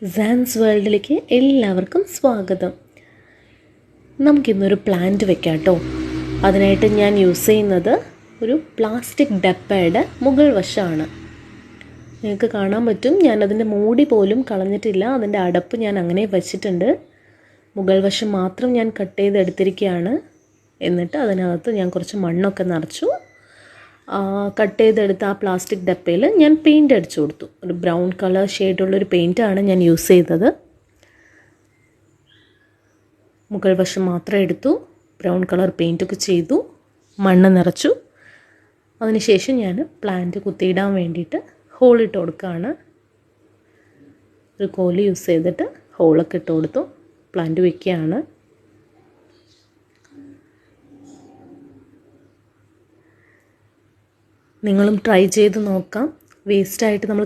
Sans വേൾഡിലേക്ക് എല്ലാവർക്കും സ്വാഗതം. നമുക്കിന്നൊരു പ്ലാന്റ് വെക്കാം കേട്ടോ. അതിനായിട്ട് ഞാൻ യൂസ് ചെയ്യുന്നത് ഒരു പ്ലാസ്റ്റിക് ഡപ്പയുടെ മുകൾ വശമാണ്. നിങ്ങൾക്ക് കാണാൻ പറ്റും, ഞാനതിൻ്റെ മൂടി പോലും കളഞ്ഞിട്ടില്ല. അതിൻ്റെ അടപ്പ് ഞാൻ അങ്ങനെ വെച്ചിട്ടുണ്ട്. മുകൾ വശം മാത്രം ഞാൻ കട്ട് ചെയ്തെടുത്തിരിക്കുകയാണ്. എന്നിട്ട് അതിനകത്ത് ഞാൻ കുറച്ച് മണ്ണൊക്കെ നിറച്ചു. കട്ട് ചെയ്തെടുത്ത ആ പ്ലാസ്റ്റിക് ഡപ്പയിൽ ഞാൻ പെയിൻറ്റ് അടിച്ചു കൊടുത്തു. ഒരു ബ്രൗൺ കളർ ഷെയ്ഡുള്ളൊരു പെയിൻറ്റാണ് ഞാൻ യൂസ് ചെയ്തത്. മുകൾ വശം മാത്രം എടുത്തു, ബ്രൗൺ കളർ പെയിൻറ്റൊക്കെ ചെയ്തു, മണ്ണ് നിറച്ചു. അതിനുശേഷം ഞാൻ പ്ലാന്റ് കുത്തിയിടാൻ വേണ്ടിയിട്ട് ഹോളിട്ട് കൊടുക്കുകയാണ്. ഒരു കോല് യൂസ് ചെയ്തിട്ട് ഹോളൊക്കെ ഇട്ട് കൊടുത്തു. പ്ലാന്റ് വയ്ക്കുകയാണ്. നിങ്ങളും ട്രൈ ചെയ്ത് നോക്കാം. വേസ്റ്റായിട്ട് നമ്മൾ